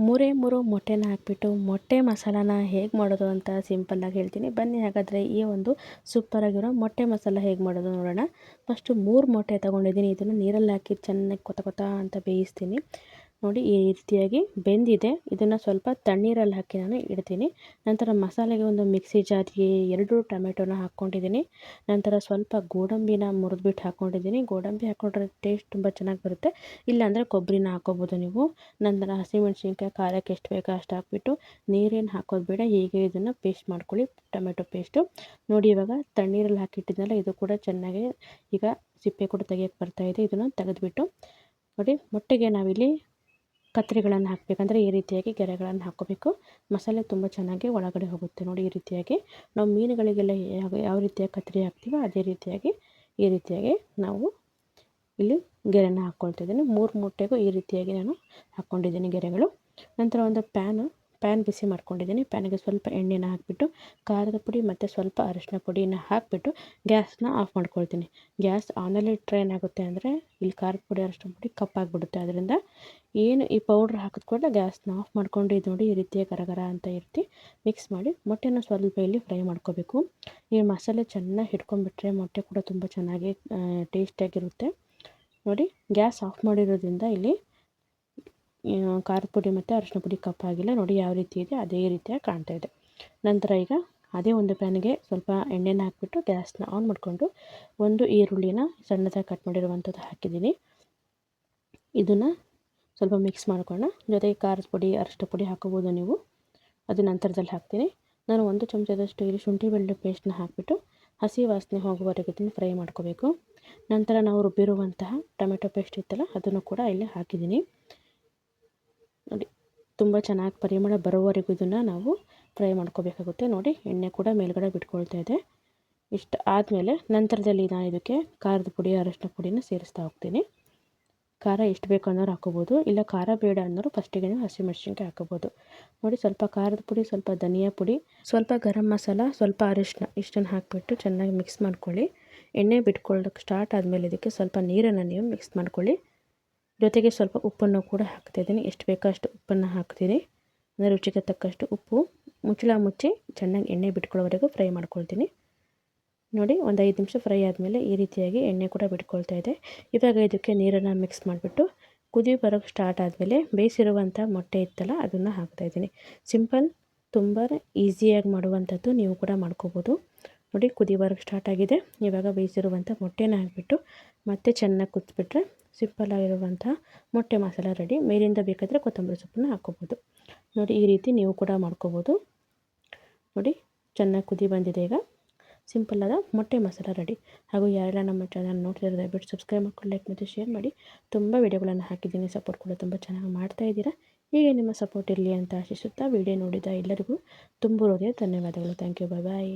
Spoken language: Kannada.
ಮೂರೇ ಮೊಟ್ಟೆನ ಹಾಕಿಬಿಟ್ಟು ಮೊಟ್ಟೆ ಮಸಾಲಾನ ಹೇಗೆ ಮಾಡೋದು ಅಂತ ಸಿಂಪಲ್ಲಾಗಿ ಹೇಳ್ತೀನಿ. ಬನ್ನಿ ಹಾಗಾದರೆ ಈ ಒಂದು ಸೂಪರಾಗಿರೋ ಮೊಟ್ಟೆ ಮಸಾಲ ಹೇಗೆ ಮಾಡೋದು ನೋಡೋಣ. ಫಸ್ಟು 3 ಮೊಟ್ಟೆ ತೊಗೊಂಡಿದ್ದೀನಿ. ಇದನ್ನು ನೀರಲ್ಲಿ ಹಾಕಿ ಚೆನ್ನಾಗಿ ಕೊತ ಕೊತ ಅಂತ ಬೇಯಿಸ್ತೀನಿ. ನೋಡಿ ಈ ರೀತಿಯಾಗಿ ಬೆಂದಿದೆ. ಇದನ್ನು ಸ್ವಲ್ಪ ತಣ್ಣೀರಲ್ಲಿ ಹಾಕಿ ನಾನು ಇಡ್ತೀನಿ. ನಂತರ ಮಸಾಲೆಗೆ ಒಂದು ಮಿಕ್ಸಿ ಜಾರ್ಗೆ 2 ಟೊಮೆಟೊನ ಹಾಕ್ಕೊಂಡಿದ್ದೀನಿ. ನಂತರ ಸ್ವಲ್ಪ ಗೋಡಂಬಿನ ಮುರಿದ್ಬಿಟ್ಟು ಹಾಕ್ಕೊಂಡಿದ್ದೀನಿ. ಗೋಡಂಬಿ ಹಾಕ್ಕೊಂಡ್ರೆ ಟೇಸ್ಟ್ ತುಂಬ ಚೆನ್ನಾಗಿ ಬರುತ್ತೆ. ಇಲ್ಲಾಂದರೆ ಕೊಬ್ಬರಿನ ಹಾಕ್ಕೋಬೋದು ನೀವು. ನಂತರ ಹಸಿಮೆಣ್ಸಿನ್ಕಾಯಿ ಖಾರಕ್ಕೆ ಎಷ್ಟು ಬೇಕೋ ಅಷ್ಟು ಹಾಕ್ಬಿಟ್ಟು ನೀರೇನು ಹಾಕೋದು ಬೇಡ. ಹೀಗೆ ಇದನ್ನು ಪೇಸ್ಟ್ ಮಾಡ್ಕೊಳ್ಳಿ, ಟೊಮೆಟೊ ಪೇಸ್ಟು. ನೋಡಿ ಇವಾಗ ತಣ್ಣೀರಲ್ಲಿ ಹಾಕಿಟ್ಟಿದ್ನಲ್ಲ, ಇದು ಕೂಡ ಚೆನ್ನಾಗಿ ಈಗ ಸಿಪ್ಪೆ ಕೂಡ ತೆಗಿಯೋಕ್ಕೆ ಬರ್ತಾಯಿದೆ. ಇದನ್ನು ತೆಗೆದುಬಿಟ್ಟು ನೋಡಿ ಮೊಟ್ಟೆಗೆ ನಾವಿಲ್ಲಿ ಕತ್ತರಿಗಳನ್ನು ಹಾಕಬೇಕಂದ್ರೆ ಈ ರೀತಿಯಾಗಿ ಗೆರೆಗಳನ್ನು ಹಾಕ್ಕೋಬೇಕು. ಮಸಾಲೆ ತುಂಬ ಚೆನ್ನಾಗಿ ಒಳಗಡೆ ಹೋಗುತ್ತೆ. ನೋಡಿ ಈ ರೀತಿಯಾಗಿ ನಾವು ಮೀನುಗಳಿಗೆಲ್ಲ ಯಾವ ರೀತಿಯಾಗಿ ಕತ್ತರಿ ಹಾಕ್ತೀವೋ ಅದೇ ರೀತಿಯಾಗಿ ಈ ರೀತಿಯಾಗಿ ನಾವು ಇಲ್ಲಿ ಗೆರೆನ ಹಾಕ್ಕೊಳ್ತಿದ್ದೀನಿ. 3 ಮೊಟ್ಟೆಗೂ ಈ ರೀತಿಯಾಗಿ ನಾನು ಹಾಕ್ಕೊಂಡಿದ್ದೀನಿ ಗೆರೆಗಳು. ನಂತರ ಒಂದು ಪ್ಯಾನ್ ಬಿಸಿ ಮಾಡ್ಕೊಂಡಿದ್ದೀನಿ. ಪ್ಯಾನಿಗೆ ಸ್ವಲ್ಪ ಎಣ್ಣೆನ ಹಾಕಿಬಿಟ್ಟು ಖಾರದ ಪುಡಿ ಮತ್ತು ಸ್ವಲ್ಪ ಅರಿಶಿನ ಪುಡಿನ ಹಾಕಿಬಿಟ್ಟು ಗ್ಯಾಸ್ನ ಆಫ್ ಮಾಡ್ಕೊಳ್ತೀನಿ. ಗ್ಯಾಸ್ ಆನಲ್ಲಿ ಇಟ್ಟರೆ ಏನಾಗುತ್ತೆ ಅಂದರೆ ಇಲ್ಲಿ ಖಾರದ ಪುಡಿ ಅರಿಶಿನ ಪುಡಿ ಕಪ್ಪಾಗಿಬಿಡುತ್ತೆ. ಅದರಿಂದ ಏನು ಈ ಪೌಡ್ರ್ ಹಾಕಿದ ಕೂಡ ಗ್ಯಾಸ್ನ ಆಫ್ ಮಾಡ್ಕೊಂಡು ಇದು ನೋಡಿ ಈ ರೀತಿಯಾಗಿ ಗರಗರ ಅಂತ ಇರ್ತಿ ಮಿಕ್ಸ್ ಮಾಡಿ ಮೊಟ್ಟೆನ ಸ್ವಲ್ಪ ಇಲ್ಲಿ ಫ್ರೈ ಮಾಡ್ಕೋಬೇಕು. ಈ ಮಸಾಲೆ ಚೆನ್ನಾಗಿ ಹಿಡ್ಕೊಂಡ್ಬಿಟ್ರೆ ಮೊಟ್ಟೆ ಕೂಡ ತುಂಬ ಚೆನ್ನಾಗಿ ಟೇಸ್ಟಿಯಾಗಿರುತ್ತೆ. ನೋಡಿ ಗ್ಯಾಸ್ ಆಫ್ ಮಾಡಿರೋದ್ರಿಂದ ಇಲ್ಲಿ ಖಾರದ ಪುಡಿ ಮತ್ತು ಅರಿಶಿನ ಪುಡಿ ಕಪ್ಪಾಗಿಲ್ಲ. ನೋಡಿ ಯಾವ ರೀತಿ ಇದೆ ಅದೇ ರೀತಿಯಾಗಿ ಕಾಣ್ತಾ ಇದೆ. ನಂತರ ಈಗ ಅದೇ ಒಂದು ಪ್ಯಾನಿಗೆ ಸ್ವಲ್ಪ ಎಣ್ಣೆನ ಹಾಕಿಬಿಟ್ಟು ಗ್ಯಾಸ್ನ ಆನ್ ಮಾಡಿಕೊಂಡು ಒಂದು ಈರುಳ್ಳಿನ ಸಣ್ಣದಾಗಿ ಕಟ್ ಮಾಡಿರುವಂಥದ್ದು ಹಾಕಿದ್ದೀನಿ. ಇದನ್ನು ಸ್ವಲ್ಪ ಮಿಕ್ಸ್ ಮಾಡ್ಕೊಳ್ಳೋಣ. ಜೊತೆಗೆ ಖಾರದ ಪುಡಿ ಅರಿಶಿನ ಪುಡಿ ಹಾಕೋಬೋದು ನೀವು, ಅದು ನಂತರದಲ್ಲಿ ಹಾಕ್ತೀನಿ. ನಾನು 1 ಚಮಚದಷ್ಟು ಇಲ್ಲಿ ಶುಂಠಿ ಬೆಳ್ಳುಳ್ಳಿ ಪೇಸ್ಟ್ನ ಹಾಕಿಬಿಟ್ಟು ಹಸಿ ವಾಸನೆ ಹೋಗುವವರೆಗೂ ಇದನ್ನು ಫ್ರೈ ಮಾಡ್ಕೋಬೇಕು. ನಂತರ ನಾವು ರುಬ್ಬಿರುವಂತಹ ಟೊಮೆಟೊ ಪೇಸ್ಟ್ ಇತ್ತಲ್ಲ ಅದನ್ನು ಕೂಡ ಇಲ್ಲಿ ಹಾಕಿದ್ದೀನಿ. ನೋಡಿ ತುಂಬ ಚೆನ್ನಾಗಿ ಪರಿಮಳ ಬರೋವರೆಗೂ ಇದನ್ನು ನಾವು ಫ್ರೈ ಮಾಡ್ಕೋಬೇಕಾಗುತ್ತೆ. ನೋಡಿ ಎಣ್ಣೆ ಕೂಡ ಮೇಲ್ಗಡೆ ಬಿಟ್ಕೊಳ್ತಾ ಇದೆ. ಇಷ್ಟು ಆದಮೇಲೆ ನಂತರದಲ್ಲಿ ನಾನು ಇದಕ್ಕೆ ಖಾರದ ಪುಡಿ ಅರಿಶಿನ ಪುಡಿನ ಸೇರಿಸ್ತಾ ಹೋಗ್ತೀನಿ. ಖಾರ ಎಷ್ಟು ಬೇಕು ಅನ್ನೋರು ಹಾಕೋಬೋದು, ಇಲ್ಲ ಖಾರ ಬೇಡ ಅನ್ನೋರು ಫಸ್ಟಿಗೆ ಹಸಿಮೆಣ್ಸಿನ್ಕಾಯಿ ಹಾಕೋಬೋದು. ನೋಡಿ ಸ್ವಲ್ಪ ಖಾರದ ಪುಡಿ, ಸ್ವಲ್ಪ ಧನಿಯಾ ಪುಡಿ, ಸ್ವಲ್ಪ ಗರಂ ಮಸಾಲ, ಸ್ವಲ್ಪ ಅರಿಶಿನ ಇಷ್ಟನ್ನು ಹಾಕಿಬಿಟ್ಟು ಚೆನ್ನಾಗಿ ಮಿಕ್ಸ್ ಮಾಡ್ಕೊಳ್ಳಿ. ಎಣ್ಣೆ ಬಿಟ್ಕೊಳ್ಳೋಕ್ಕೆ ಸ್ಟಾರ್ಟ್ ಆದಮೇಲೆ ಇದಕ್ಕೆ ಸ್ವಲ್ಪ ನೀರನ್ನು ನೀವು ಮಿಕ್ಸ್ ಮಾಡ್ಕೊಳ್ಳಿ. ಜೊತೆಗೆ ಸ್ವಲ್ಪ ಉಪ್ಪನ್ನು ಕೂಡ ಹಾಕ್ತಾಯಿದ್ದೀನಿ. ಎಷ್ಟು ಬೇಕೋ ಅಷ್ಟು ಉಪ್ಪನ್ನು ಹಾಕ್ತೀನಿ. ಅಂದರೆ ರುಚಿಗೆ ತಕ್ಕಷ್ಟು ಉಪ್ಪು. ಮುಚ್ಚಳ ಮುಚ್ಚಿ ಚೆನ್ನಾಗಿ ಎಣ್ಣೆ ಬಿಟ್ಕೊಳ್ಳೋವರೆಗೂ ಫ್ರೈ ಮಾಡ್ಕೊಳ್ತೀನಿ. ನೋಡಿ ಒಂದು 5 ನಿಮಿಷ ಫ್ರೈ ಆದಮೇಲೆ ಈ ರೀತಿಯಾಗಿ ಎಣ್ಣೆ ಕೂಡ ಬಿಟ್ಕೊಳ್ತಾ ಇದೆ. ಇವಾಗ ಇದಕ್ಕೆ ನೀರನ್ನು ಮಿಕ್ಸ್ ಮಾಡಿಬಿಟ್ಟು ಕುದಿ ಬರೋಕ್ಕೆ ಸ್ಟಾರ್ಟ್ ಆದಮೇಲೆ ಬೇಯಿಸಿರುವಂಥ ಮೊಟ್ಟೆ ಇತ್ತಲ್ಲ ಅದನ್ನು ಹಾಕ್ತಾಯಿದ್ದೀನಿ. ಸಿಂಪಲ್, ತುಂಬ ಈಸಿಯಾಗಿ ಮಾಡುವಂಥದ್ದು, ನೀವು ಕೂಡ ಮಾಡ್ಕೋಬೋದು. ನೋಡಿ ಕುದಿ ಬರೋಕ್ಕೆ ಸ್ಟಾರ್ಟ್ ಆಗಿದೆ. ಇವಾಗ ಬೇಯಿಸಿರುವಂಥ ಮೊಟ್ಟೆನ ಹಾಕಿಬಿಟ್ಟು ಮತ್ತೆ ಚೆನ್ನಾಗಿ ಕುದಿಸ್ಬಿಟ್ರೆ ಸಿಂಪಲ್ಲಾಗಿರುವಂಥ ಮೊಟ್ಟೆ ಮಸಾಲ ರೆಡಿ. ಮೇಲಿಂದ ಬೇಕಾದರೆ ಕೊತ್ತಂಬರಿ ಸೊಪ್ಪನ್ನು ಹಾಕ್ಕೋಬೋದು. ನೋಡಿ ಈ ರೀತಿ ನೀವು ಕೂಡ ಮಾಡ್ಕೋಬೋದು. ನೋಡಿ ಚೆನ್ನಾಗಿ ಕುದಿ ಬಂದಿದೆ. ಈಗ ಸಿಂಪಲ್ಲಾದ ಮೊಟ್ಟೆ ಮಸಾಲ ರೆಡಿ. ಹಾಗೂ ಯಾರೆಲ್ಲ ನಮ್ಮ ಚಾನಲ್ ನೋಡ್ತಿದ್ದಾರೆ ದಯವಿಟ್ಟು ಸಬ್ಸ್ಕ್ರೈಬ್ ಮಾಡ್ಕೊಂಡು ಲೈಕ್ ಮತ್ತು ಶೇರ್ ಮಾಡಿ. ತುಂಬ ವಿಡಿಯೋಗಳನ್ನು ಹಾಕಿದ್ದೀನಿ, ಸಪೋರ್ಟ್ ಕೂಡ ತುಂಬ ಚೆನ್ನಾಗಿ ಮಾಡ್ತಾಯಿದ್ದೀರಾ. ಹೀಗೆ ನಿಮ್ಮ ಸಪೋರ್ಟ್ ಇರಲಿ ಅಂತ ಆಶಿಸುತ್ತಾ ವಿಡಿಯೋ ನೋಡಿದ ಎಲ್ಲರಿಗೂ ತುಂಬ ಹೃದಯ ಧನ್ಯವಾದಗಳು. Thank you, bye.